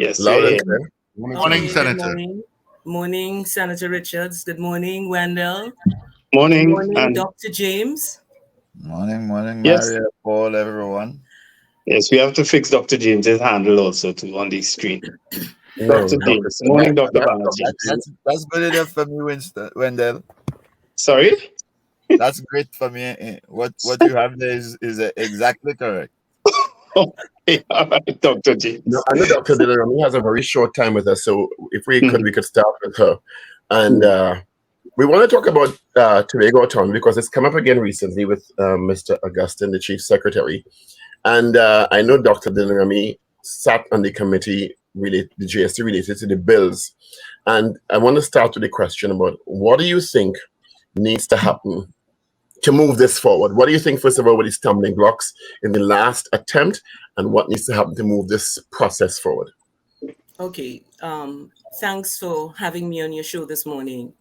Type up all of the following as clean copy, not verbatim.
Yes, Loud we're and here. clear. Morning, Good Senator. morning. Morning, Senator Richards. Good morning, Wendell. Good Morning. morning, And Dr. James. Morning, yes, Maria, Paul, everyone. yes, we have to fix Dr. James's handle also too on the screen. No, Dr. Dr. James. Morning, Dr. That's Vanus Dr. James. James. That's good enough for me, Winston, Wendell. Sorry? That's great for me. What you have there is exactly correct. Okay, all right, Dr. James. I know Dr. Dillon Remy has a very short time with us, so if we Mhm. could start with her. And we want to talk about Tobago autonomy because it's come up again recently with Mr. Augustine, the Chief Secretary. And I know Dr. Dillon Remy sat on the committee, the GST related to the bills. And I want to start with the question about what do you think needs to happen to move this forward? What do you think, first of all, were the stumbling blocks in the last attempt, and what needs to happen to move this process forward? Okay. Thanks for having me on your show this morning.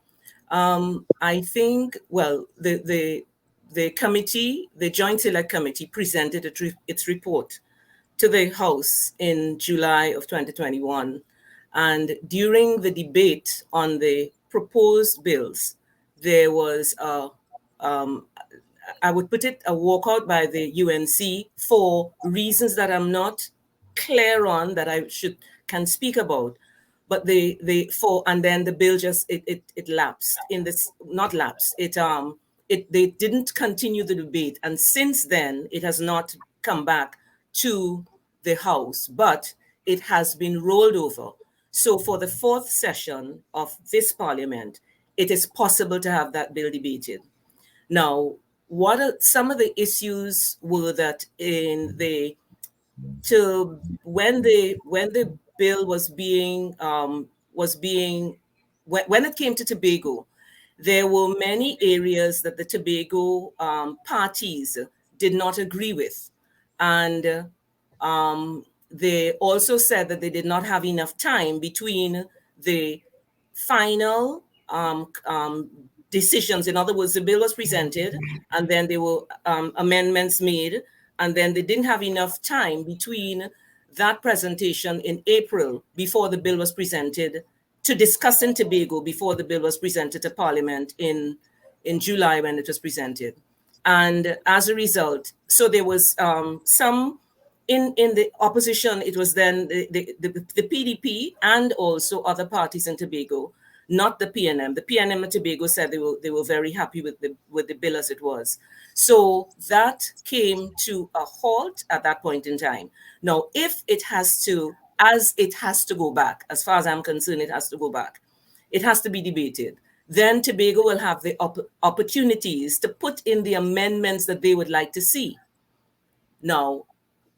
I think, well, the committee, the Joint Select Committee, presented its report to the House in July of 2021. And during the debate on the proposed bills, there was I would put it, a walkout by the UNC for reasons that I'm not clear on that I can speak about. But and then the bill just it lapsed in this, not lapsed. They didn't continue the debate, and since then it has not come back to the House, but it has been rolled over. So for the fourth session of this Parliament, it is possible to have that bill debated. Now, what are some of the issues were that when the bill was being when it came to Tobago, there were many areas that the Tobago parties did not agree with, and they also said that they did not have enough time between the final decisions. In other words, the bill was presented, and then there were amendments made, and then they didn't have enough time between that presentation in April before the bill was presented to discuss in Tobago before the bill was presented to Parliament in July when it was presented. And as a result, so there was some in the opposition. It was then the PDP and also other parties in Tobago, not the PNM. The PNM and Tobago said they were very happy with the bill as it was. So that came to a halt at that point in time. Now, if it has to go back, as far as I'm concerned, it has to go back. It has to be debated. Then Tobago will have the opportunities to put in the amendments that they would like to see. Now,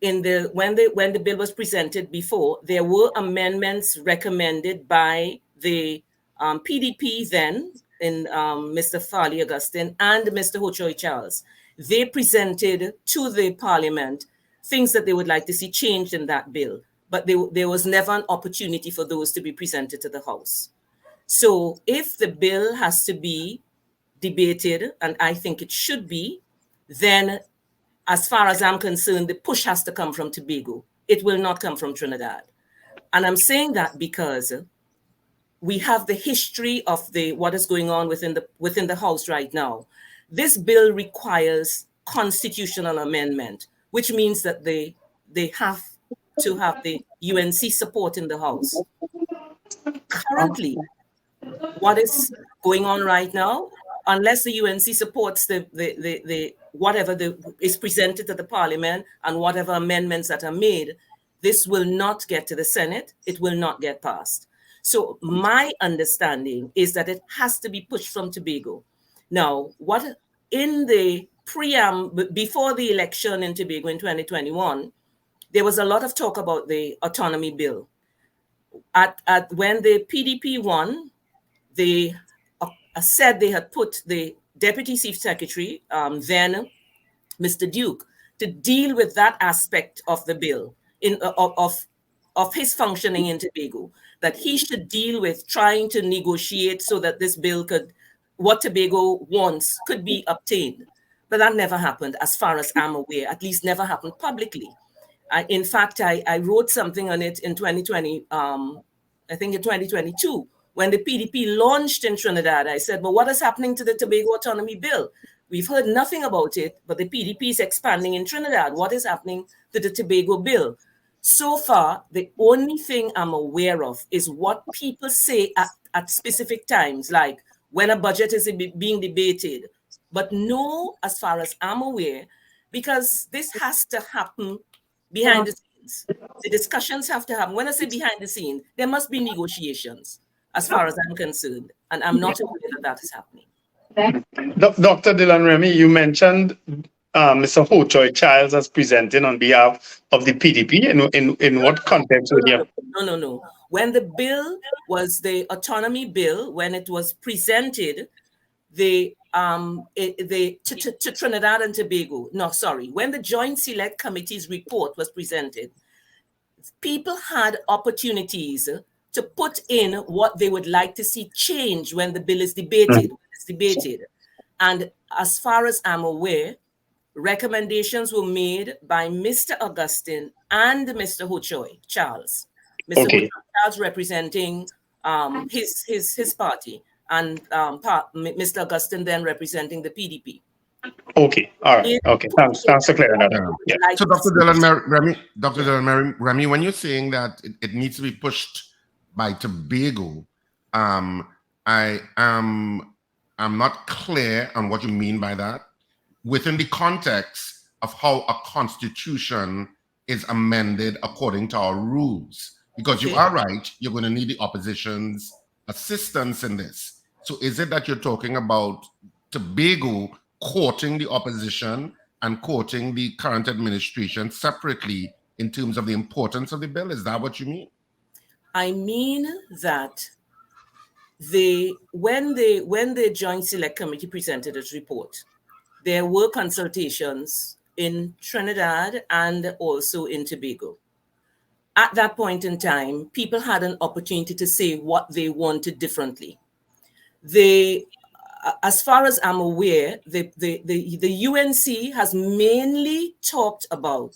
when the bill was presented before, there were amendments recommended by the PDP then, in Mr. Farley Augustine and Mr. Ho-Choi Charles. They presented to the Parliament things that they would like to see changed in that bill, but there was never an opportunity for those to be presented to the House. So if the bill has to be debated, and I think it should be, then as far as I'm concerned, the push has to come from Tobago. It will not come from Trinidad. And I'm saying that because we have the history of what is going on within the House right now. This bill requires constitutional amendment, which means that they have to have the UNC support in the House. Currently, what is going on right now, unless the UNC supports the whatever is presented to the Parliament and whatever amendments that are made, this will not get to the Senate. It will not get passed. So my understanding is that it has to be pushed from Tobago. Now, what in the before the election in Tobago in 2021, there was a lot of talk about the autonomy bill. When the PDP won, they said they had put the Deputy Chief Secretary, then Mr. Duke, to deal with that aspect of the bill of his functioning in Tobago, that he should deal with trying to negotiate so that this bill what Tobago wants could be obtained. But that never happened, as far as I'm aware, at least never happened publicly. In fact, I wrote something on it in 2020, I think in 2022, when the PDP launched in Trinidad. I said, but what is happening to the Tobago Autonomy Bill? We've heard nothing about it, but the PDP is expanding in Trinidad. What is happening to the Tobago bill? So far, the only thing I'm aware of is what people say at specific times, like when a budget is being debated. But no, as far as I'm aware, because this has to happen behind the scenes. The discussions have to happen. When I say behind the scene, there must be negotiations, as far as I'm concerned. And I'm not aware that that is happening. Dr. Dillon Remy, you mentioned Mr. Ho Choi Childs as presenting on behalf of the PDP. In what context would you? No. When the bill was the autonomy bill, when it was presented, to Trinidad and Tobago. No, sorry. When the Joint Select Committee's report was presented, people had opportunities to put in what they would like to see change when the bill is debated. And as far as I'm aware, recommendations were made by Mr. Augustine and Mr. Ho Choi Charles. Mr. Ho Choi Charles representing his party, and Mr. Augustine then representing the PDP. Okay, all right. Okay, thanks for clearing that up. Yeah. So, Dr. Dillon Remy, when you're saying that it needs to be pushed by Tobago, I'm not clear on what you mean by that within the context of how a constitution is amended according to our rules. Because you are right, you're going to need the opposition's assistance in this. So is it that you're talking about Tobago courting the opposition and courting the current administration separately in terms of the importance of the bill? Is that what you mean? I mean that when the Joint Select Committee presented its report, there were consultations in Trinidad and also in Tobago. At that point in time, people had an opportunity to say what they wanted differently. As far as I'm aware, the UNC has mainly talked about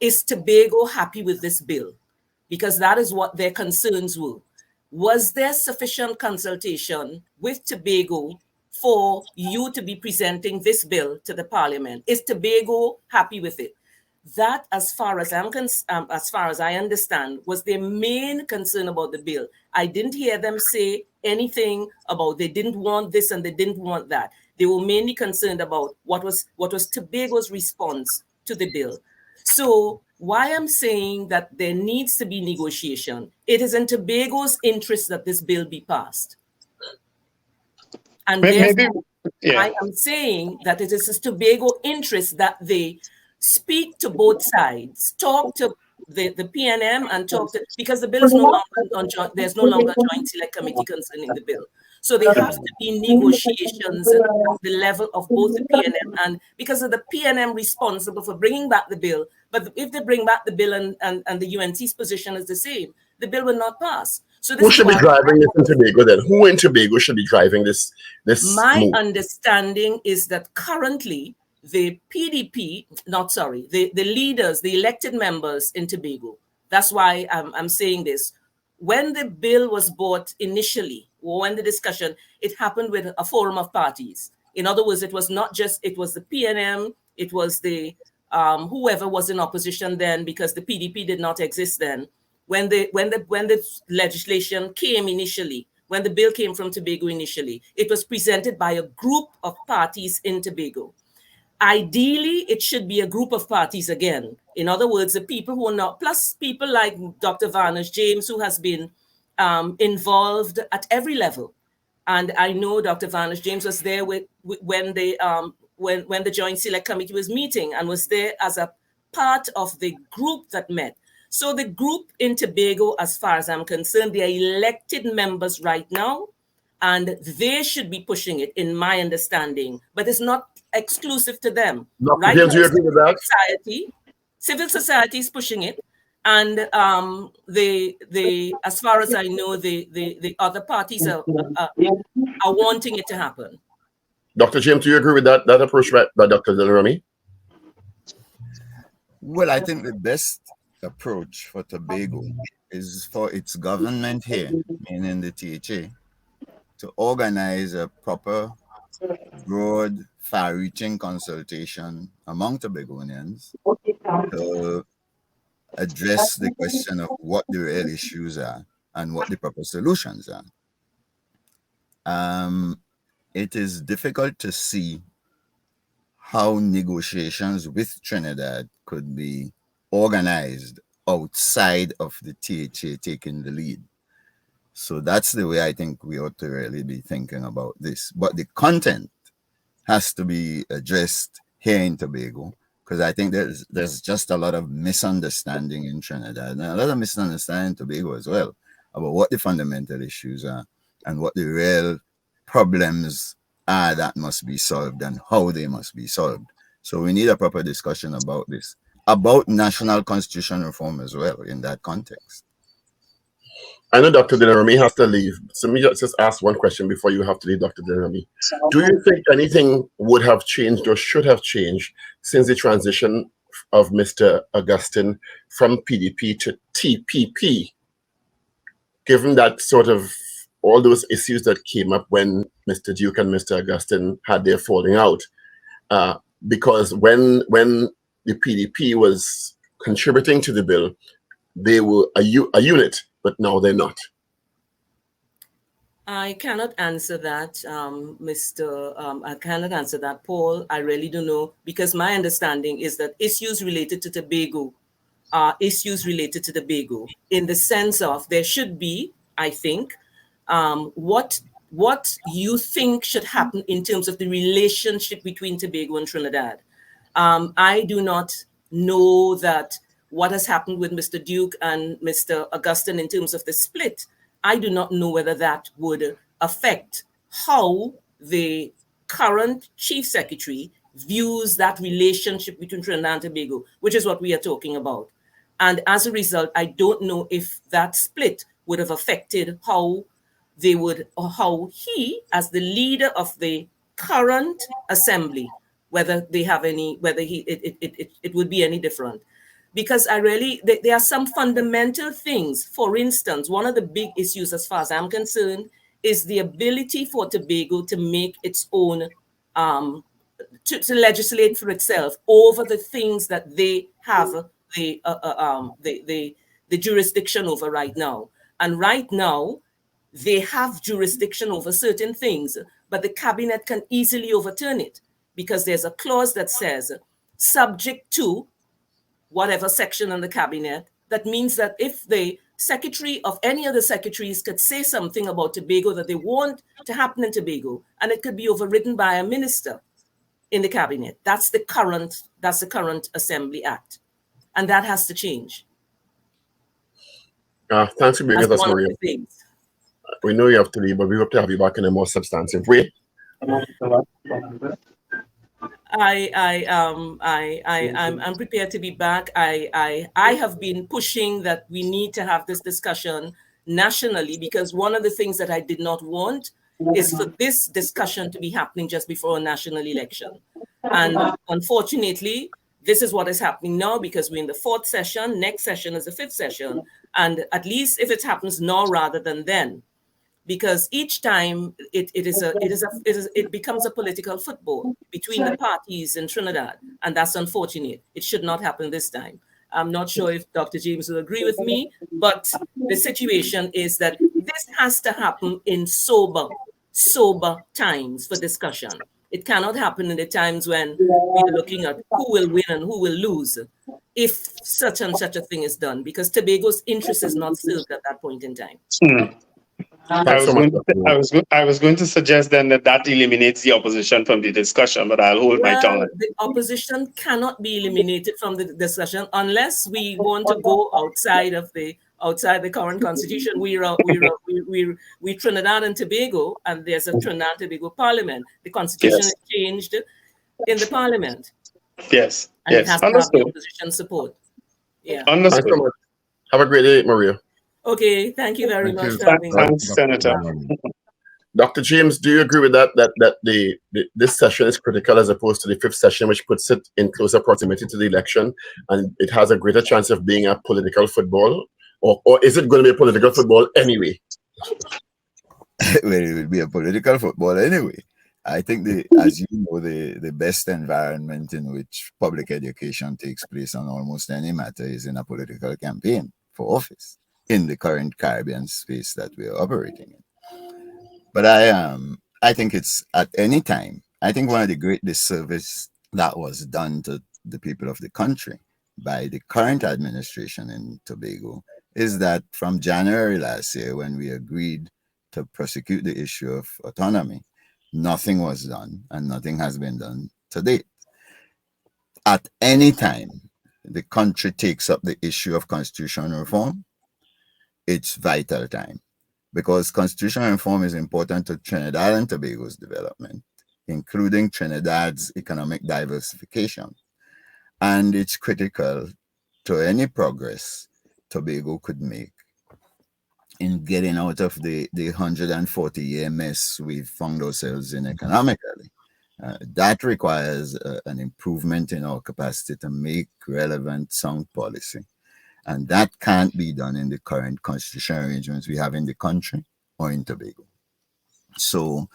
is Tobago happy with this bill? Because that is what their concerns were. Was there sufficient consultation with Tobago for you to be presenting this bill to the Parliament? Is Tobago happy with it? That, as far as I understand, was their main concern about the bill. I didn't hear them say anything about they didn't want this and they didn't want that. They were mainly concerned about what was Tobago's response to the bill. So why I'm saying that there needs to be negotiation, it is in Tobago's interest that this bill be passed. And I am saying that it is Tobago interest that they speak to both sides, talk to the PNM and talk to, because the bill is no longer there's no longer a Joint Select Committee concerning the bill. So there have to be negotiations at the level of both the PNM and because of the PNM responsible for bringing back the bill. But if they bring back the bill and the UNC's position is the same, the bill will not pass. So who should be driving this in Tobago then? Who in Tobago should be driving this My move? understanding is that currently the PDP, the leaders, the elected members in Tobago, that's why I'm saying this. When the bill was brought initially, or when the discussion, it happened with a forum of parties. In other words, it was not just, it was the PNM, it was the whoever was in opposition then, because the PDP did not exist then. When the legislation came initially, when the bill came from Tobago initially, it was presented by a group of parties in Tobago. Ideally, it should be a group of parties again. In other words, the people who are not, plus people like Dr. Vanus James, who has been involved at every level. And I know Dr. Vanus James was there when the Joint Select Committee was meeting and was there as a part of the group that met. So the group in Tobago, as far as I'm concerned, they are elected members right now, and they should be pushing it, in my understanding. But it's not exclusive to them. Right now, do you agree with that? Civil society is pushing it, and as far as I know, the other parties are wanting it to happen. Dr. James, do you agree with that approach by Dr. Dillon Remy? Well, I think the best approach for Tobago is for its government here, meaning the THA, to organize a proper, broad, far-reaching consultation among Tobagonians to address the question of what the real issues are and what the proper solutions are. It is difficult to see how negotiations with Trinidad could be organized outside of the THA taking the lead. So that's the way I think we ought to really be thinking about this. But the content has to be addressed here in Tobago, because I think there's just a lot of misunderstanding in Trinidad and a lot of misunderstanding in Tobago as well about what the fundamental issues are and what the real problems are that must be solved and how they must be solved. So we need a proper discussion about this, about national constitution reform as well in that context. I know Dr. Dillon Remy has to leave. So me just ask one question before you have to leave, Dr. Dillon Remy. Do you think anything would have changed or should have changed since the transition of Mr. Augustine from PDP to TPP, given that sort of all those issues that came up when Mr. Duke and Mr. Augustine had their falling out? Because when the PDP was contributing to the bill, they were a unit, but now they're not. I cannot answer that, I cannot answer that, Paul. I really don't know, because my understanding is that issues related to Tobago are issues related to Tobago, in the sense of there should be, I think, what you think should happen in terms of the relationship between Tobago and Trinidad. I do not know that what has happened with Mr. Duke and Mr. Augustine in terms of the split. I do not know whether that would affect how the current chief secretary views that relationship between Trinidad and Tobago, which is what we are talking about. And as a result, I don't know if that split would have affected how they would, or how he, as the leader of the current assembly, whether they have any, whether it would be any different. Because there are some fundamental things. For instance, one of the big issues, as far as I'm concerned, is the ability for Tobago to make its own, to legislate for itself over the things that they have the jurisdiction over right now. And right now, they have jurisdiction over certain things, but the cabinet can easily overturn it, because there's a clause that says, subject to whatever section in the cabinet. That means that if the secretary of any of the secretaries could say something about Tobago that they want to happen in Tobago, and it could be overridden by a minister in the cabinet. That's the current Assembly Act. And that has to change. Thanks for being with us, Maria. We know you have to leave, but we hope to have you back in a more substantive way. I'm prepared to be back. I have been pushing that we need to have this discussion nationally, because one of the things that I did not want is for this discussion to be happening just before a national election. And unfortunately, this is what is happening now, because we're in the 4th session. Next session is the 5th session. And at least if it happens now rather than then, because each time it becomes a political football between the parties in Trinidad, and that's unfortunate. It should not happen this time. I'm not sure if Dr. James will agree with me, but the situation is that this has to happen in sober times for discussion. It cannot happen in the times when we're looking at who will win and who will lose if such and such a thing is done, because Tobago's interest is not served at that point in time. I was going to suggest then that eliminates the opposition from the discussion, but I'll hold my tongue. The opposition cannot be eliminated from the discussion unless we want to go outside the current constitution. We Trinidad and Tobago, and there's a Trinidad and Tobago parliament. The constitution is changed in the parliament. Yes. And it has to have the opposition support. Yeah. Understood. Have a great day, Maria. Okay, thank you very much for having me. Thanks, Senator. Dr. James, do you agree with that? This session is critical as opposed to the fifth session, which puts it in closer proximity to the election, and it has a greater chance of being a political football, or is it going to be a political football anyway? Well, it will be a political football anyway. I think as you know, the best environment in which public education takes place on almost any matter is in a political campaign for office in the current Caribbean space that we are operating in. But I think it's at any time. I think one of the great disservice that was done to the people of the country by the current administration in Tobago is that from January last year, when we agreed to prosecute the issue of autonomy, nothing was done and nothing has been done to date. At any time the country takes up the issue of constitutional reform, it's vital time, because constitutional reform is important to Trinidad and Tobago's development, including Trinidad's economic diversification. And it's critical to any progress Tobago could make in getting out of the 140-year mess we've found ourselves in economically. That requires an improvement in our capacity to make relevant, sound policy. And that can't be done in the current constitutional arrangements we have in the country or in Tobago. So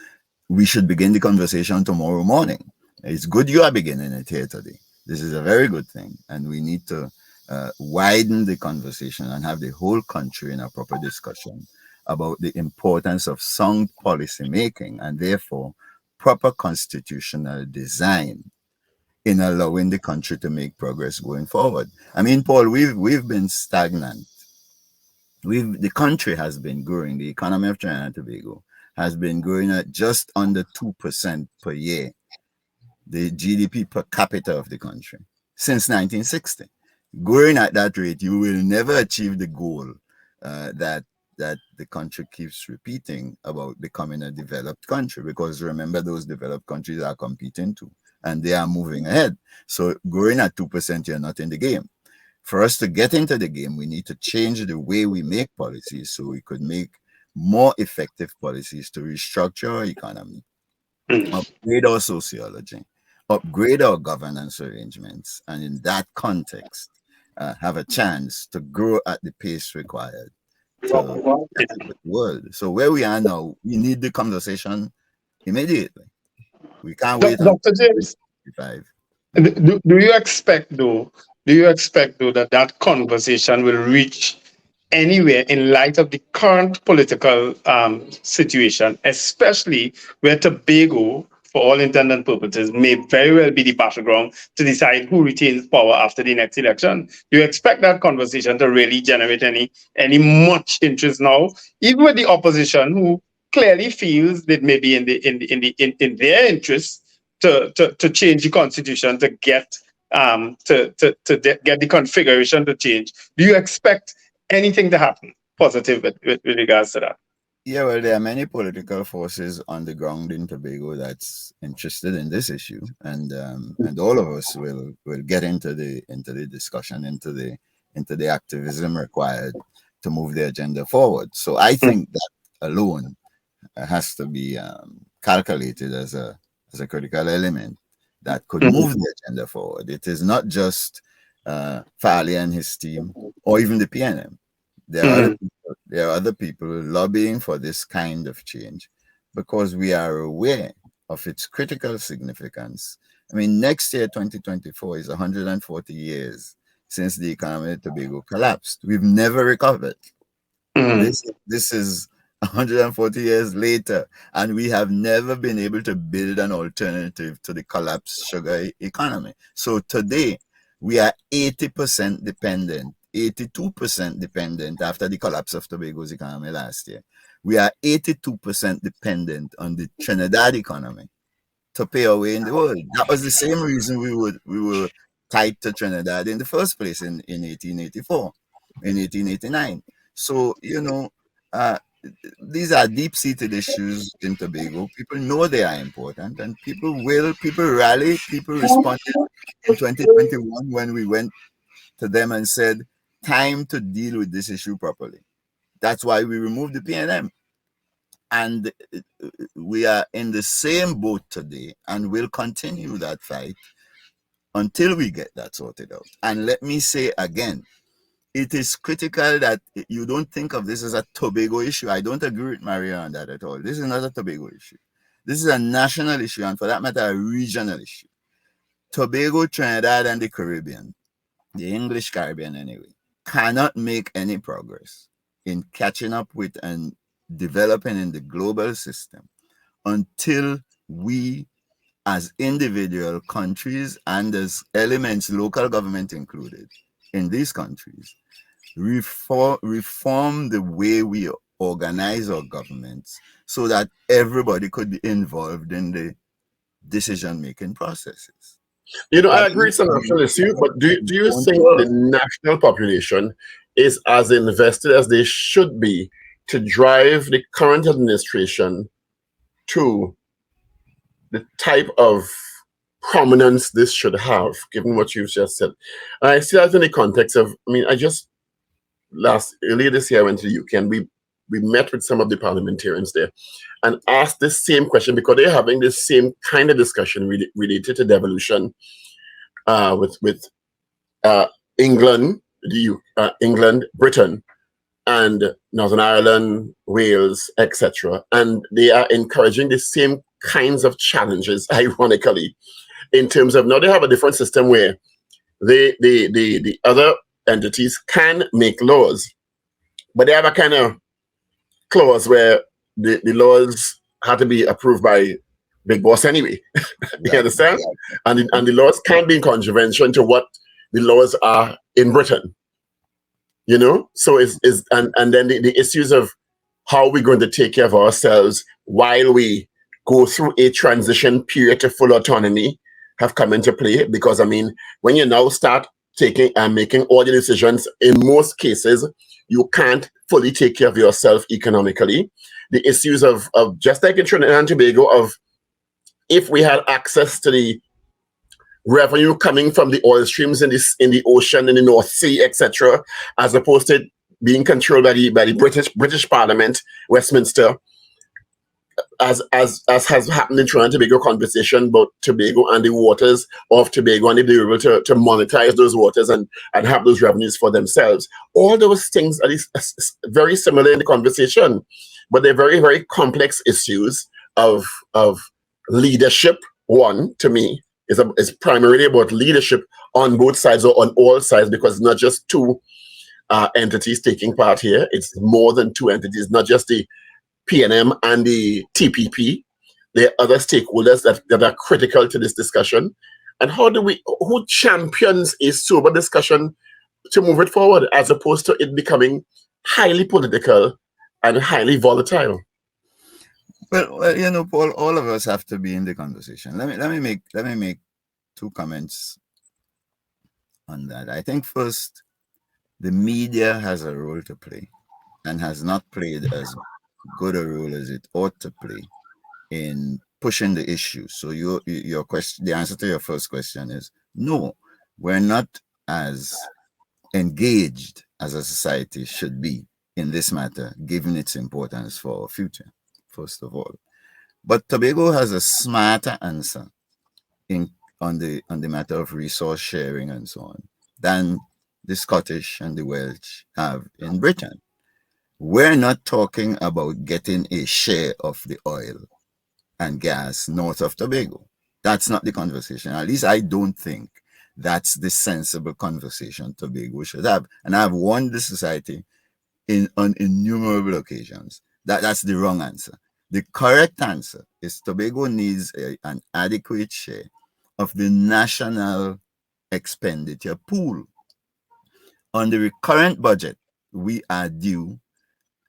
we should begin the conversation tomorrow morning. It's good you are beginning it here today. This is a very good thing. And we need to widen the conversation and have the whole country in a proper discussion about the importance of sound policy making and therefore proper constitutional design in allowing the country to make progress going forward. I mean, Paul, we've been stagnant. The country has been growing. The economy of Trinidad and Tobago has been growing at just under 2% per year, the GDP per capita of the country, since 1960. Growing at that rate, you will never achieve the goal that the country keeps repeating about becoming a developed country, because remember, those developed countries are competing too, and they are moving ahead. So growing at 2%, you're not in the game. For us to get into the game, we need to change the way we make policies so we could make more effective policies to restructure our economy, upgrade our sociology, upgrade our governance arrangements, and in that context, have a chance to grow at the pace required to the world. So where we are now, we need the conversation immediately. We can't wait until Dr. James, 2025. do you expect though that conversation will reach anywhere in light of the current political situation, especially where Tobago, for all intents and purposes, may very well be the battleground to decide who retains power after the next election? Do you expect that conversation to really generate any much interest now, even with the opposition, who clearly feels that maybe in their interest to change the constitution to get get the configuration to change? Do you expect anything to happen positive with regards to that? Yeah, well, there are many political forces on the ground in Tobago that's interested in this issue, and all of us will get into the discussion, into the activism required to move the agenda forward. So I think that alone has to be calculated as a critical element that could move the agenda forward. It is not just Farley and his team, or even the PNM. There are other people lobbying for this kind of change because we are aware of its critical significance. I mean, next year, 2024, is 140 years since the economy of Tobago collapsed. We've never recovered. This is 140 years later, and we have never been able to build an alternative to the collapsed sugar economy. So today, we are 80% dependent, 82% dependent after the collapse of Tobago's economy last year. We are 82% dependent on the Trinidad economy to pay our way in the world. That was the same reason we were tied to Trinidad in the first place in 1884, in 1889. So, these are deep-seated issues in Tobago. People know they are important, and people rally, people responded in 2021 when we went to them and said, time to deal with this issue properly. That's why we removed the PNM. And we are in the same boat today, and we'll continue that fight until we get that sorted out. And let me say again, it is critical that you don't think of this as a Tobago issue. I don't agree with Maria on that at all. This is not a Tobago issue. This is a national issue, and for that matter, a regional issue. Tobago, Trinidad, and the Caribbean, the English Caribbean anyway, cannot make any progress in catching up with and developing in the global system until we, as individual countries and as elements, local government included, in these countries, reform the way we organize our governments so that everybody could be involved in the decision-making processes. I agree it's a national issue, but do you think the national population is as invested as they should be to drive the current administration to the type of prominence this should have, given what you've just said? And I see that in the context of, earlier this year I went to the UK, and we met with some of the parliamentarians there and asked this same question, because they're having this same kind of discussion related to devolution with England, England, Britain, and Northern Ireland, Wales, etc. And they are encouraging the same kinds of challenges, ironically, in terms of now they have a different system where the other entities can make laws, but they have a kind of clause where the laws have to be approved by Big Boss anyway. You understand? And the laws can be in contravention to what the laws are in Britain. So and then the issues of how we're going to take care of ourselves while we go through a transition period to full autonomy have come into play, because when you now start taking and making all the decisions, in most cases you can't fully take care of yourself economically. The issues of just like in Trinidad and Tobago, of if we had access to the revenue coming from the oil streams in the ocean, in the North Sea, etc., as opposed to being controlled by the British Parliament, Westminster, as has happened in Trinidad and Tobago conversation about Tobago and the waters of Tobago, and if they were able to monetize those waters and have those revenues for themselves. All those things are very similar in the conversation, but they're very, very complex issues of leadership. One, to me, is primarily about leadership on both sides or on all sides, because it's not just two entities taking part here. It's more than two entities, not just the PNM and the TPP. There are other stakeholders that are critical to this discussion. And who champions a sober discussion to move it forward, as opposed to it becoming highly political and highly volatile? Well, Paul, all of us have to be in the conversation. Let me make two comments on that. I think first, the media has a role to play and has not played as good a role as it ought to play in pushing the issue. So your question, the answer to your first question is no, we're not as engaged as a society should be in this matter, given its importance for our future, first of all. But Tobago has a smarter answer on the matter of resource sharing and so on than the Scottish and the Welsh have in Britain. We're not talking about getting a share of the oil and gas north of Tobago. That's not the conversation. At least I don't think that's the sensible conversation Tobago should have. And I've warned the society on innumerable occasions that's the wrong answer. The correct answer is Tobago needs an adequate share of the national expenditure pool. On the recurrent budget, we are due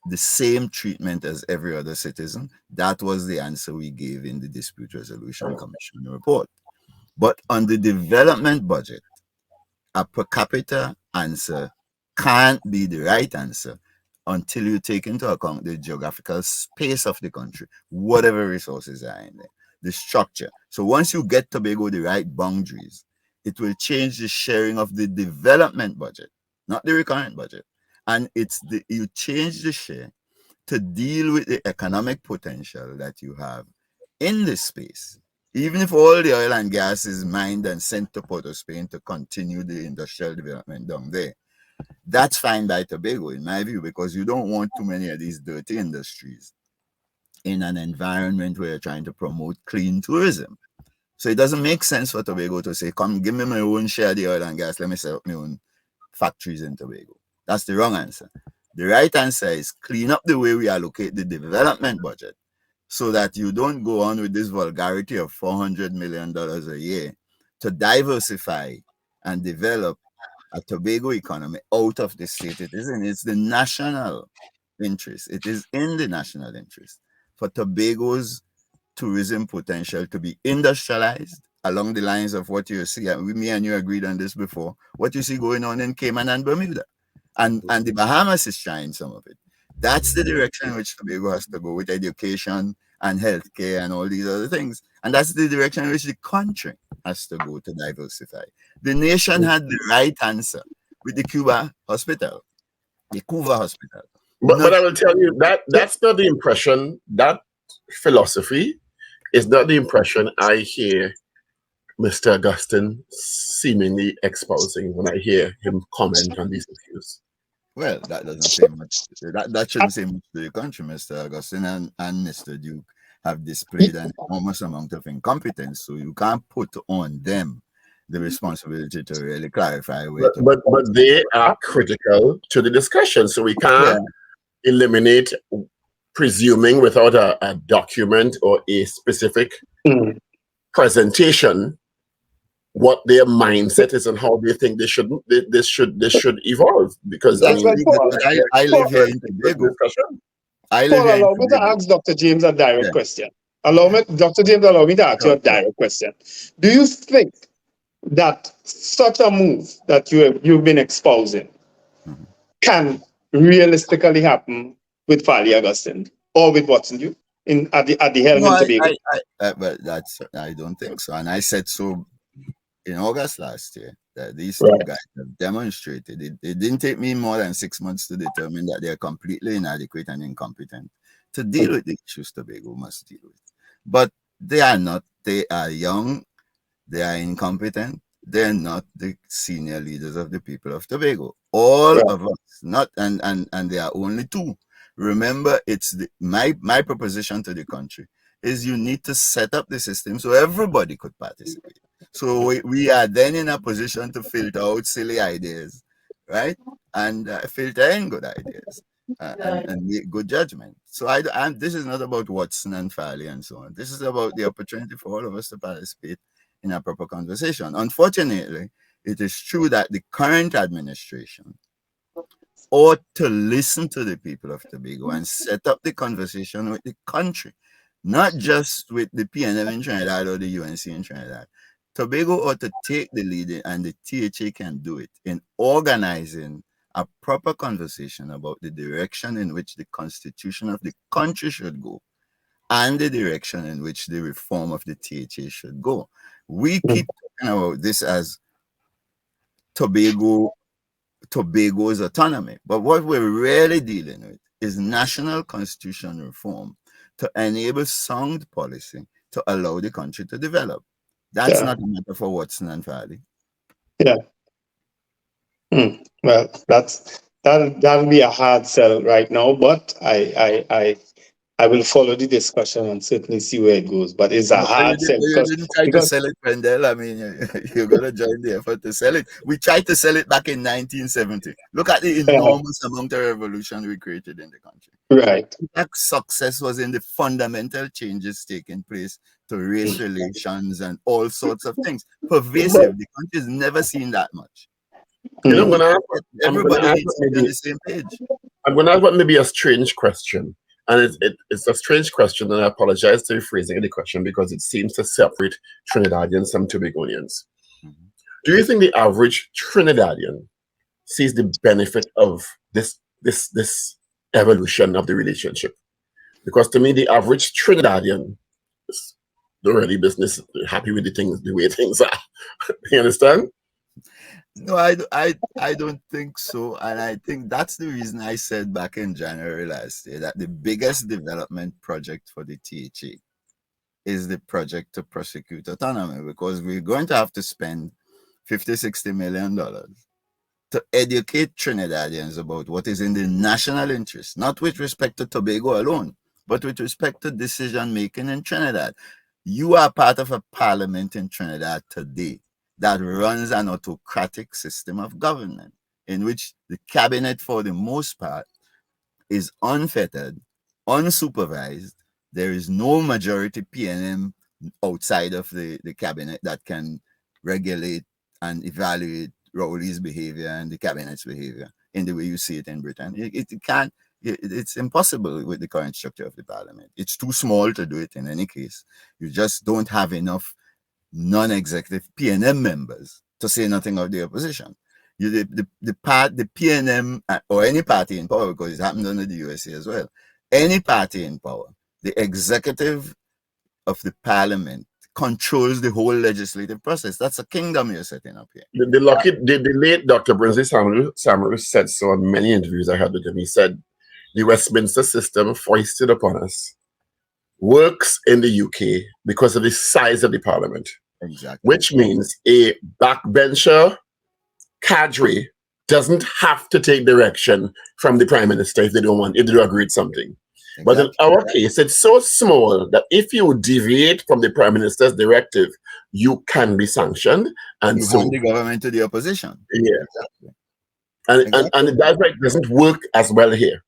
the same treatment as every other citizen. That was the answer we gave in the Dispute Resolution Commission report. But on the development budget, a per capita answer can't be the right answer until you take into account the geographical space of the country, whatever resources are in there, the structure. So once you get Tobago the right boundaries, it will change the sharing of the development budget, not the recurrent budget. And you change the share, to deal with the economic potential that you have in this space, even if all the oil and gas is mined and sent to Port of Spain to continue the industrial development down there, that's fine by Tobago, in my view, because you don't want too many of these dirty industries in an environment where you're trying to promote clean tourism. So it doesn't make sense for Tobago to say, come give me my own share of the oil and gas, let me set up my own factories in Tobago. That's the wrong answer. The right answer is clean up the way we allocate the development budget so that you don't go on with this vulgarity of $400 million a year to diversify and develop a Tobago economy out of the state. It isn't. It's the national interest. It is in the national interest for Tobago's tourism potential to be industrialized along the lines of what you see. And me and you agreed on this before. What you see going on in Cayman and Bermuda. And the Bahamas is trying some of it. That's the direction in which Tobago has to go with education and healthcare and all these other things. And that's the direction in which the country has to go to diversify. The nation had the right answer with the Cuba Hospital, the Cuba Hospital. But I will tell you that that's not the impression, that philosophy is not the impression I hear Mr. Augustine seemingly espousing when I hear him comment on these issues. Well, that doesn't say much. That shouldn't say much to the country. Mr. Augustine and Mr. Duke have displayed an enormous amount of incompetence, so you can't put on them the responsibility to really clarify. But they are critical to the discussion, so we can't eliminate presuming without a document or a specific presentation what their mindset is and how they think this should evolve. Because That's I live here in Tobago. Allow me to ask Dr. James a direct question. Dr. James, allow me to ask you a direct question. Do you think that such a move that you've been espousing can realistically happen with Fali Augustine or with Watson Duke at the helm in Tobago? But I don't think so. And I said so in August last year that these two guys have demonstrated it didn't take me more than 6 months to determine that they're completely inadequate and incompetent to deal with the issues Tobago must deal with. But they are not. They are young. They are incompetent. They're not the senior leaders of the people of Tobago. All of us, not and there are only two. Remember, it's my proposition to the country is you need to set up the system so everybody could participate. So we are then in a position to filter out silly ideas, right? And filter in good ideas and make good judgment. So this is not about Watson and Farley and so on. This is about the opportunity for all of us to participate in a proper conversation. Unfortunately, it is true that the current administration ought to listen to the people of Tobago and set up the conversation with the country, not just with the PNM in Trinidad or the UNC in Trinidad. Tobago ought to take the lead, and the THA can do it in organizing a proper conversation about the direction in which the constitution of the country should go and the direction in which the reform of the THA should go. We keep talking about this as Tobago's autonomy, but what we're really dealing with is national constitution reform to enable sound policy to allow the country to develop. That's not a matter for Watson and Farley. Yeah. Well, that'll be a hard sell right now, but I will follow the discussion and certainly see where it goes. But it's a hard sell. You didn't try to sell it, Wendell. I mean, you're going to join the effort to sell it. We tried to sell it back in 1970. Look at the enormous amount of revolution we created in the country. Right. That success was in the fundamental changes taking place to race relations and all sorts of things. Pervasive. The country's never seen that much. Everybody needs to be on the same page. I'm going to ask what maybe a strange question. And it's a strange question, and I apologize to rephrasing the question because it seems to separate Trinidadians from Tobagonians. Do you think the average Trinidadian sees the benefit of this evolution of the relationship? Because to me, the average Trinidadian is not really business happy with the way things are. You understand? No, I don't think so. And I think that's the reason I said back in January last year that the biggest development project for the THA is the project to prosecute autonomy, because we're going to have to spend $50-60 million to educate Trinidadians about what is in the national interest, not with respect to Tobago alone, but with respect to decision making in Trinidad. You are part of a parliament in Trinidad today that runs an autocratic system of government in which the cabinet, for the most part, is unfettered, unsupervised. There is no majority PNM outside of the cabinet that can regulate and evaluate Rowley's behavior and the cabinet's behavior in the way you see it in Britain. It can't. It's impossible with the current structure of the parliament. It's too small to do it in any case. You just don't have enough non-executive PNM members, to say nothing of the opposition. The PNM or any party in power, because it happened under the USA as well, any party in power, the executive of the parliament controls the whole legislative process. That's a kingdom you're setting up here. The late Dr. Brinsley Samuel said so in many interviews I had with him. He said, the Westminster system foisted upon us works in the UK because of the size of the parliament. Exactly. Which means a backbencher cadre doesn't have to take direction from the prime minister if they don't agree with something. Exactly. But in our case, it's so small that if you deviate from the prime minister's directive, you can be sanctioned. And you so hand the government to the opposition. Yeah. Exactly. And it doesn't work as well here.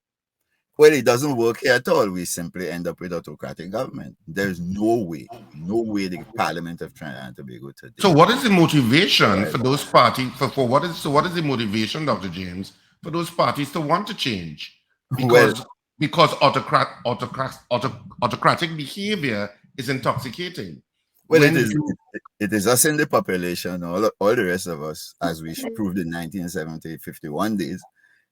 Well, it doesn't work here at all. We simply end up with autocratic government. There's no way the Parliament of Trinidad and Tobago today. So what is the motivation for those parties what is the motivation, Dr. James, for those parties to want to change? Because autocratic behavior is intoxicating. Well, it is us in the population, all the rest of us, as we proved in 1970, 51 days.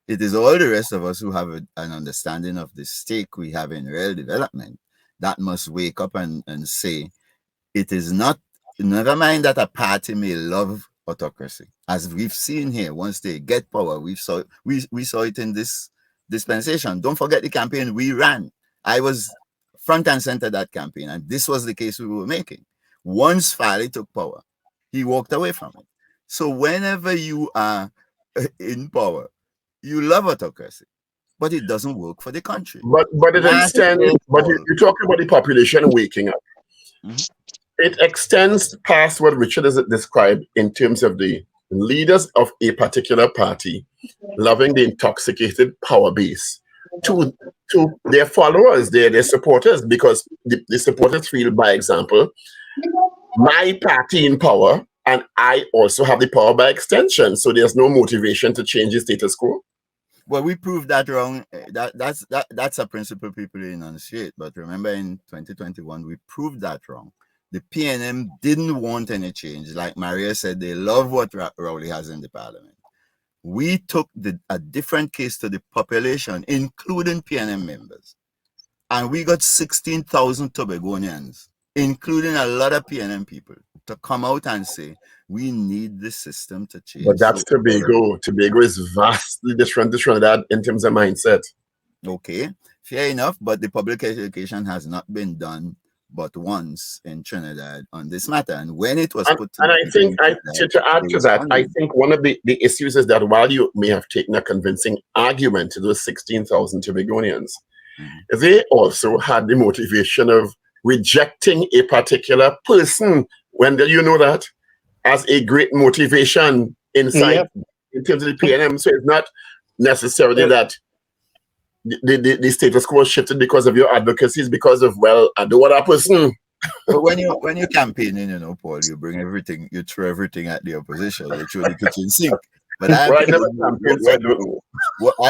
It is all the rest of us who have an understanding of the stake we have in real development that must wake up and say, it is not, never mind that a party may love autocracy. As we've seen here, once they get power, we saw it in this dispensation. Don't forget the campaign we ran. I was front and center that campaign, and this was the case we were making. Once Farley took power, he walked away from it. So whenever you are in power, you love autocracy, but it doesn't work for the country. But it extends. But you talk about the population waking up. Mm-hmm. It extends past what Richard has described in terms of the leaders of a particular party loving the intoxicated power base to their followers, their supporters, because the supporters feel, by example, my party in power, and I also have the power by extension. So there's no motivation to change the status quo. Well, we proved that wrong. That's a principle people enunciate. But remember, in 2021, we proved that wrong. The PNM didn't want any change. Like Maria said, they love what Rowley has in the parliament. We took a different case to the population, including PNM members. And we got 16,000 Tobagonians, including a lot of PNM people, to come out and say, we need the system to change. But that's Tobago. Tobago is vastly different to Trinidad in terms of mindset. Okay, fair enough, but the public education has not been done but once in Trinidad on this matter. And when it was put and I think, to add to that, I think one of the issues is that while you may have taken a convincing argument to those 16,000 Tobagonians, they also had the motivation of rejecting a particular person, when you know that, as a great motivation inside in terms of the PNM. So it's not necessarily that the status quo shifted because of your advocacy, is because of, well, I don't want that person. But when you're campaigning, Paul, you bring everything, you throw everything at the opposition, you throw the kitchen sink. But I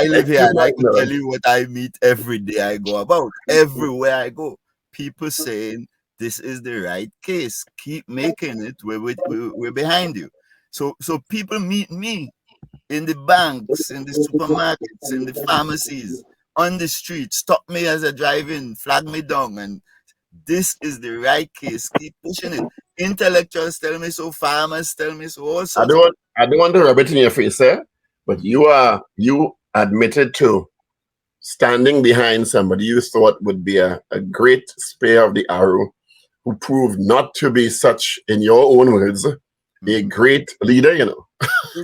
live here and I can tell you what I meet every day I go about. Everywhere I go, people saying, this is the right case. Keep making it. We're behind you. So people meet me in the banks, in the supermarkets, in the pharmacies, on the street, stop me as I drive in, flag me down, and this is the right case. Keep pushing it. Intellectuals tell me so, farmers tell me so. Also, I don't want to rub it in your face, sir, but you admitted to standing behind somebody you thought would be a great spear of the arrow, who proved not to be such, in your own words, a great leader, you know.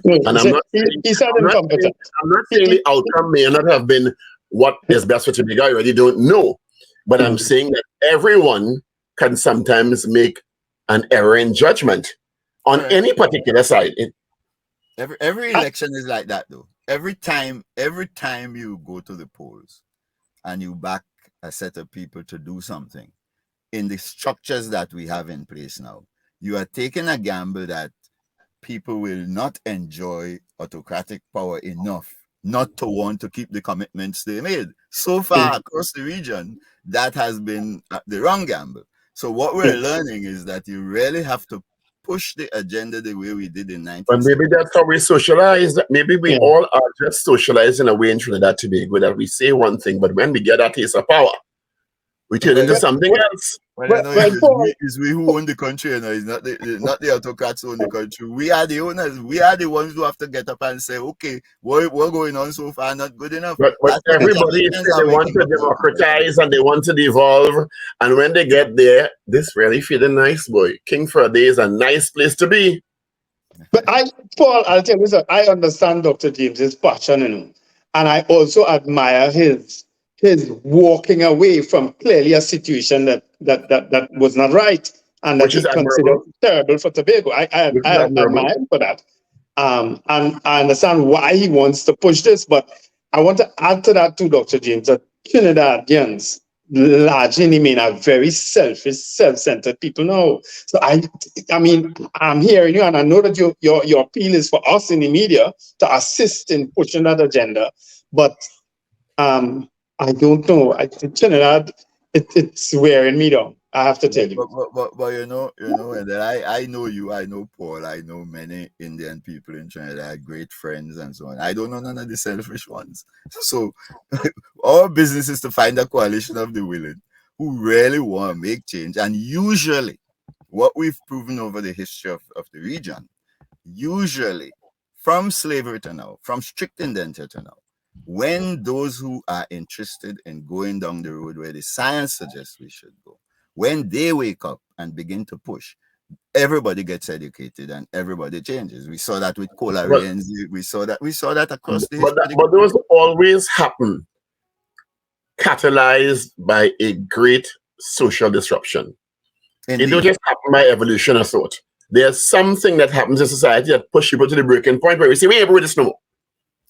And I'm not saying, he said incompetent. I'm not saying the outcome may not have been what is best for Tobago. I really don't know. But I'm saying that everyone can sometimes make an error in judgment on any particular side. Every election is like that, though. Every time you go to the polls and you back a set of people to do something in the structures that we have in place now, you are taking a gamble that people will not enjoy autocratic power enough not to want to keep the commitments they made. So far across the region, that has been the wrong gamble. So what we're learning is that you really have to push the agenda the way we did in 1960. But maybe that's how we socialize. Maybe we all are just socialized in a way in Trinidad Tobago that we say one thing, but when we get that taste of power, we turn into something else. Well, you know, it's we who own the country, you know. It's not the autocrats who own the country. We are the owners. We are the ones who have to get up and say, okay, what going on so far not good enough. But everybody says they want to democratize and they want to devolve. And when they get there, this really feeling nice, boy. King for a day is a nice place to be. But Paul, I'll tell you something. I understand Dr. James's passion, you know, and I also admire his walking away from clearly a situation that was not right and that he considered terrible for Tobago. I admire him for that. And I understand why he wants to push this, but I want to add to that too, Dr. James, that Trinidadians largely mean are very selfish, self-centered people now. So I mean, I'm hearing you, and I know that your appeal is for us in the media to assist in pushing that agenda, but I don't know. Trinidad, it's wearing me down. I have to tell you. But you know, and then I know you, I know Paul, I know many Indian people in Trinidad, great friends and so on. I don't know none of the selfish ones. So our business is to find a coalition of the willing who really want to make change. And usually, what we've proven over the history of the region, usually from slavery to now, from strict indenture to now, when those who are interested in going down the road where the science suggests we should go, when they wake up and begin to push, everybody gets educated and everybody changes. We saw that with Colarians. We saw that across the history. But those always happen catalyzed by a great social disruption. Indeed. It don't just happen by evolution or thought. There's something that happens in society that pushes people to the breaking point where we say, we ain't able to this no more.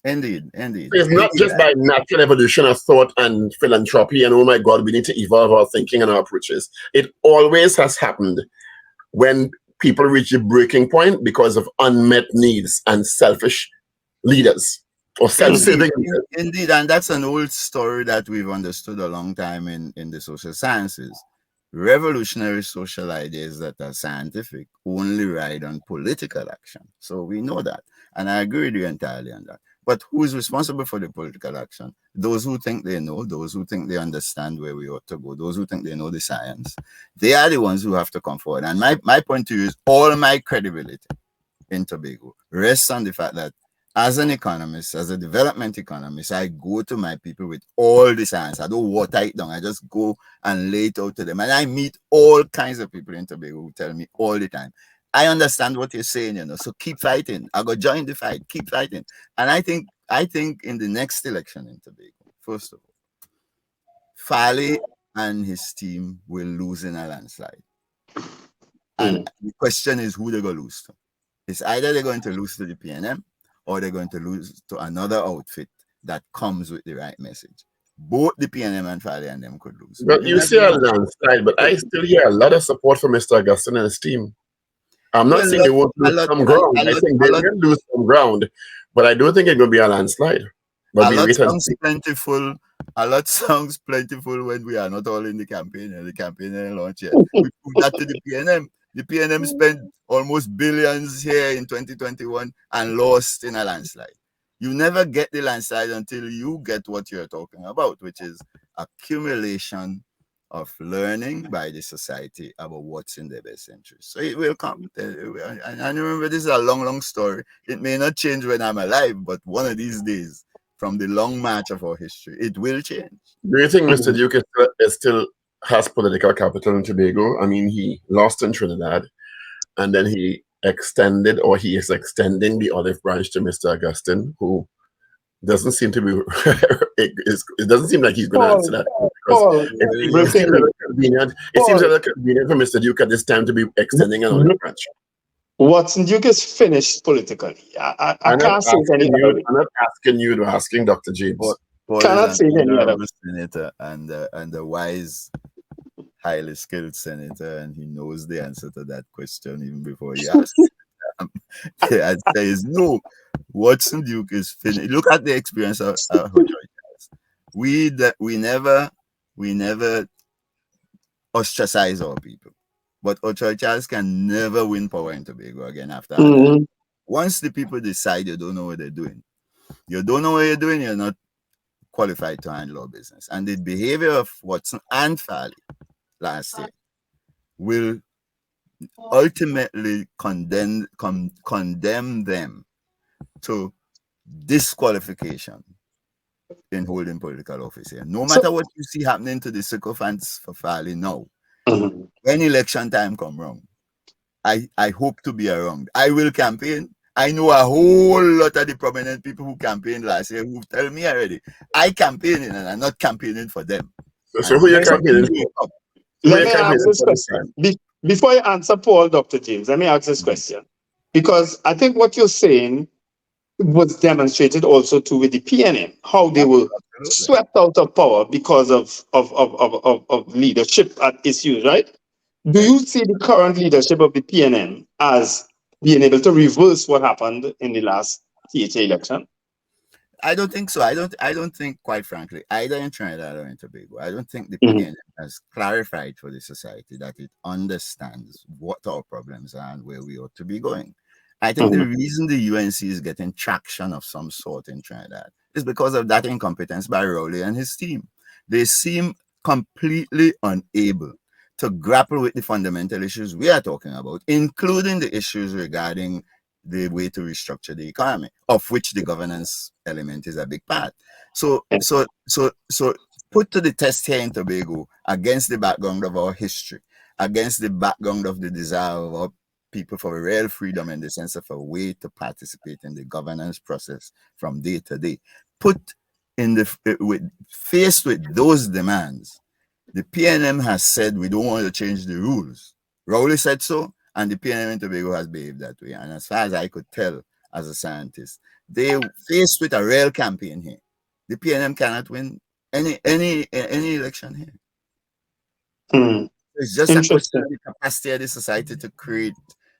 Indeed. It's not just by natural evolution of thought and philanthropy and, oh my God, we need to evolve our thinking and our approaches. It always has happened when people reach the breaking point because of unmet needs and selfish leaders or self-serving leaders. Indeed, and that's an old story that we've understood a long time in the social sciences. Revolutionary social ideas that are scientific only ride on political action. So we know that. And I agree with you entirely on that. But who is responsible for the political action? Those who think they know, those who think they understand where we ought to go, those who think they know the science. They are the ones who have to come forward. And my point to you is all my credibility in Tobago rests on the fact that as an economist, as a development economist, I go to my people with all the science. I don't water it down. I just go and lay it out to them. And I meet all kinds of people in Tobago who tell me all the time, I understand what you're saying, you know, so keep fighting. I go join the fight, keep fighting. And I think in the next election in Tobago, first of all, Farley and his team will lose in a landslide. And the question is who they're going to lose to. It's either they're going to lose to the PNM or they're going to lose to another outfit that comes with the right message. Both the PNM and Farley and them could lose. But you see a landslide, but I still hear a lot of support for Mr. Augustine and his team. I'm not saying they won't lose some ground. I think they will lose some ground, but I don't think it's going to be a landslide. But a lot sounds plentiful when we are not all in the campaign and the campaign ain't launched yet. We proved that to the PNM. The PNM spent almost billions here in 2021 and lost in a landslide. You never get the landslide until you get what you're talking about, which is accumulation of learning by the society about what's in their best interest. So it will come. And remember, this is a long, long story. It may not change when I'm alive, but one of these days, from the long march of our history, it will change. Do you think Mr. Duke is still has political capital in Tobago? I mean, he lost in Trinidad, and then he extended, or he is extending the olive branch to Mr. Augustine, who doesn't seem to be. It doesn't seem like he's going to answer that, because it seems a little convenient. It seems a little convenient for Mr. Duke at this time to be extending an olive branch. Watson Duke is finished politically. I can't say any other way. I'm not asking you, to asking Dr. James. Paul Cannot is say an any other honorable senator and a wise, highly skilled senator, and he knows the answer to that question even before he asks. The answer is no. Watson Duke is finished. Look at the experience of we never ostracize our people, but Ochoa Charles can never win power in Tobago again after that. Once the people decide you don't know what they're doing, you're not qualified to handle our business. And the behavior of Watson and Farley last year will ultimately condemn them to disqualification in holding political office here. No matter what you see happening to the sycophants for Farley now, when election time come wrong, I hope to be around. I will campaign. I know a whole lot of the prominent people who campaigned last year who tell me already, I campaigning and I'm not campaigning for them. So who you're campaigning for? Let me ask this question. Before you answer Paul, Dr. James, let me ask this question. Because I think what you're saying was demonstrated also too with the PNM, how they were swept out of power because of leadership at issues, right? Do you see the current leadership of the PNM as being able to reverse what happened in the last THA election? I don't think so. I don't think, quite frankly, either in Trinidad or in Tobago, I don't think the PNM has clarified for the society that it understands what our problems are and where we ought to be going. I think the reason the UNC is getting traction of some sort in Trinidad is because of that incompetence by Rowley and his team. They seem completely unable to grapple with the fundamental issues we are talking about, including the issues regarding the way to restructure the economy, of which the governance element is a big part. So put to the test here in Tobago, against the background of our history, against the background of the desire of our people for real freedom in the sense of a way to participate in the governance process from day to day. Faced with those demands, the PNM has said we don't want to change the rules. Rowley said so, and the PNM in Tobago has behaved that way. And as far as I could tell as a scientist, they faced with a real campaign here. The PNM cannot win any election here. It's just a question of the capacity of the society to create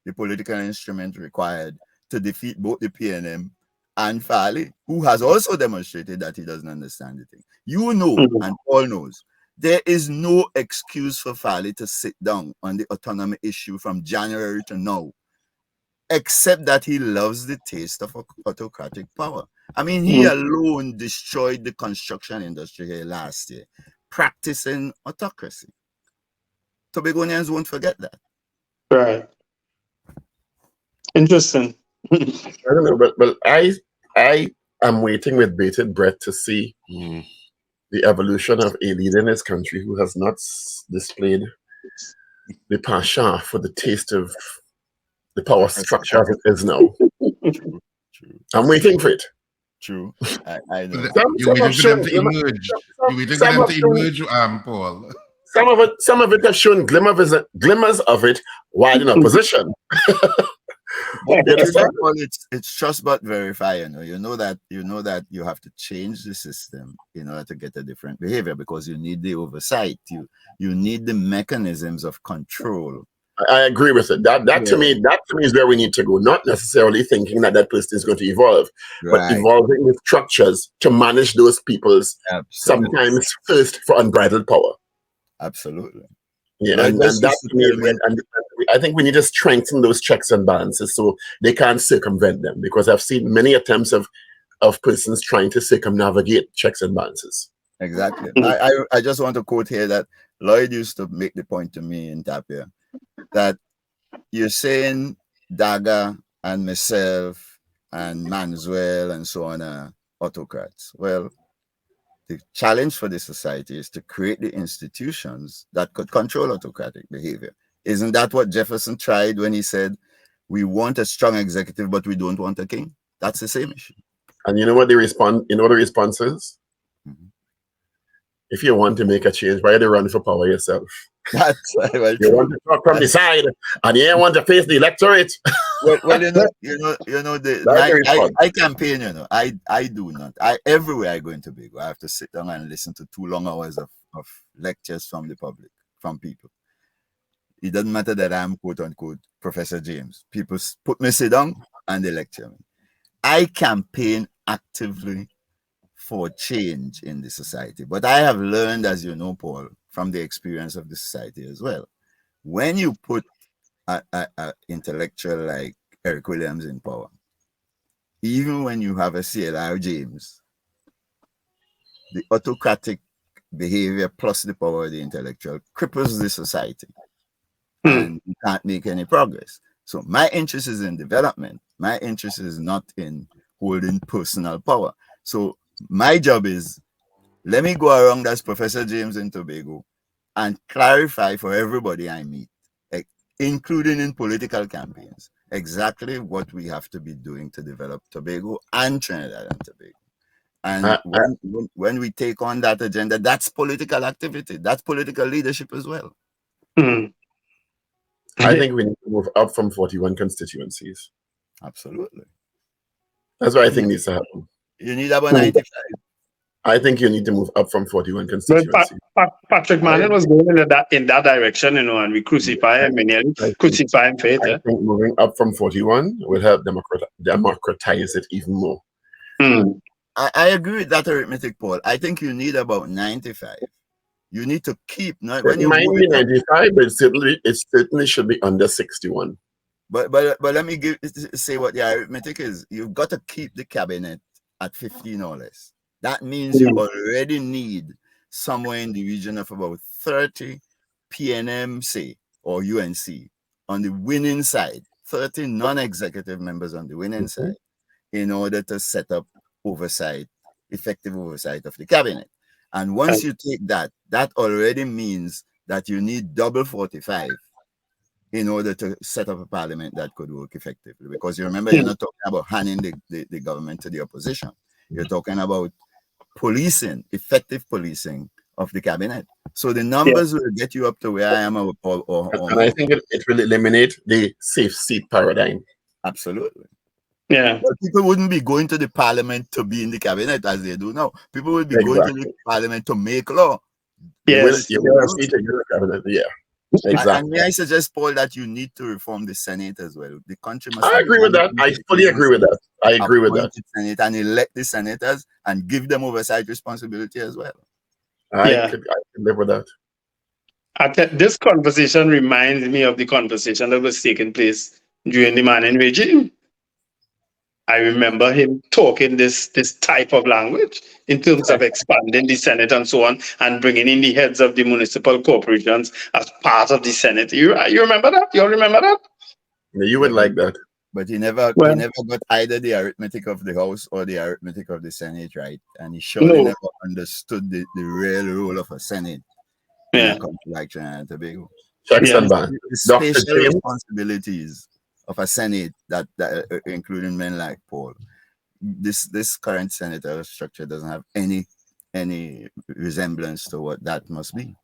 the political instrument required to defeat both the PNM and Farley, who has also demonstrated that he doesn't understand the thing. You know, and Paul knows, there is no excuse for Farley to sit down on the autonomy issue from January to now, except that he loves the taste of autocratic power. I mean, he alone destroyed the construction industry here last year, practicing autocracy. Tobagonians won't forget that. Right. Interesting. I don't know, but I am waiting with bated breath to see the evolution of a leader in this country who has not displayed the passion for the taste of the power structure as it is now. I'm waiting for it. True. I know. You're waiting for them to emerge. You're waiting for them to emerge, Paul. Some of it have shown glimmers of it while in opposition. It's trust but verify. You know that you have to change the system in order to get a different behavior, because you need the oversight. You need the mechanisms of control. I agree with it. That to me is where we need to go. Not necessarily thinking that person is going to evolve, but evolving with structures to manage those people's sometimes thirst for unbridled power. Absolutely. Yeah, and that to me, and I think we need to strengthen those checks and balances so they can't circumvent them, because I've seen many attempts of persons trying to circumnavigate checks and balances. Exactly. I just want to quote here that Lloyd used to make the point to me in Tapia that you're saying Daga and myself and Manswell and so on are autocrats. Well, the challenge for the society is to create the institutions that could control autocratic behavior. Isn't that what Jefferson tried when he said, we want a strong executive, but we don't want a king? That's the same issue. And you know what the response is? Mhm. If you want to make a change, why do you run for power yourself? That's well, You want to talk from the side, and you ain't want to face the electorate. well, you know, That's the response. I campaign, I do not. Everywhere I go into Tobago, I have to sit down and listen to 2 long hours of lectures from the public, from people. It doesn't matter that I'm quote unquote Professor James. People put me sit down and they lecture me. I campaign actively for change in the society, but I have learned, as you know, Paul, from the experience of the society as well. When you put a intellectual like Eric Williams in power, even when you have a CLR James, the autocratic behavior plus the power of the intellectual cripples the society. And you can't make any progress. So my interest is in development. My interest is not in holding personal power. So my job is, let me go around as Professor James in Tobago and clarify for everybody I meet, including in political campaigns, exactly what we have to be doing to develop Tobago and Trinidad and Tobago. And when we take on that agenda, that's political activity. That's political leadership as well. I think we need to move up from 41 constituencies. Absolutely. That's what I think needs to happen. You need about 95. I think you need to move up from 41 constituencies. Patrick Manning was going in that direction, and we crucify him and crucify him for it. I think moving up from 41 will help democratize it even more. I agree with that arithmetic, Paul. I think you need about 95. You need to keep when you might be 95, but it certainly should be under 61. But let me say what the arithmetic is. You've got to keep the cabinet at 15 or less. That means you already need somewhere in the region of about 30 PNM, say, or UNC on the winning side, 30 non-executive members on the winning side, in order to set up effective oversight of the cabinet. And once you take that already means that you need double 45 in order to set up a parliament that could work effectively. Because you remember, you're not talking about handing the government to the opposition. You're talking about policing, effective policing of the cabinet. So the numbers will get you up to where I am. And I think it will eliminate the safe seat paradigm. Absolutely. Yeah. But people wouldn't be going to the parliament to be in the cabinet as they do now. People would be going to the parliament to make law. Yes. You will see the cabinet. Yeah. Exactly. And may I suggest, Paul, that you need to reform the Senate as well. The country must. I agree with that. I fully agree with that. I agree with that. Senate and elect the senators and give them oversight responsibility as well. I could live with that. This conversation reminds me of the conversation that was taking place during the Manning regime. I remember him talking this type of language in terms of expanding the Senate and so on, and bringing in the heads of the municipal corporations as part of the Senate. You remember that? You all remember that? Yeah, you would like that. But he never got either the arithmetic of the House or the arithmetic of the Senate right. And he surely never understood the real role of a Senate in a country like Trinidad and Tobago. Checks and balance. The spatial responsibilities of a Senate that including men like Paul. This current senatorial structure doesn't have any resemblance to what that must be.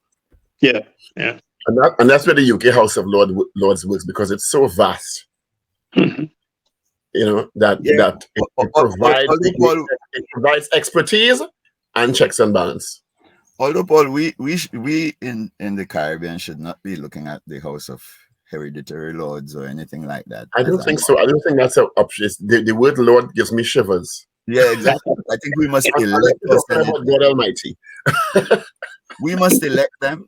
Yeah. And that's where the UK House of Lords works, because it's so vast. You know, it provides expertise and checks and balance. Although, Paul, we in the Caribbean should not be looking at the House of Hereditary Lords or anything like that. I don't think so. I don't think that's an option. The word Lord gives me shivers. Yeah, exactly. I think we must elect God Almighty. We must elect them.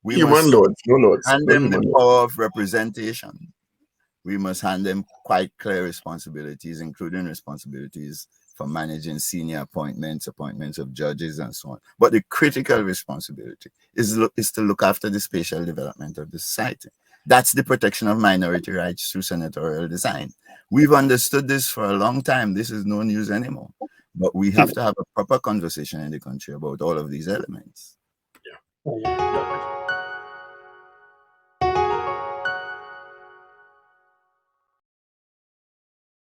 Human lords, no lords. And them the power of representation. we must hand them quite clear responsibilities, including responsibilities for managing senior appointments of judges, and so on. But the critical responsibility is to look after the spatial development of the society. That's the protection of minority rights through senatorial design. We've understood this for a long time. This is no news anymore. But we have to have a proper conversation in the country about all of these elements. Yeah.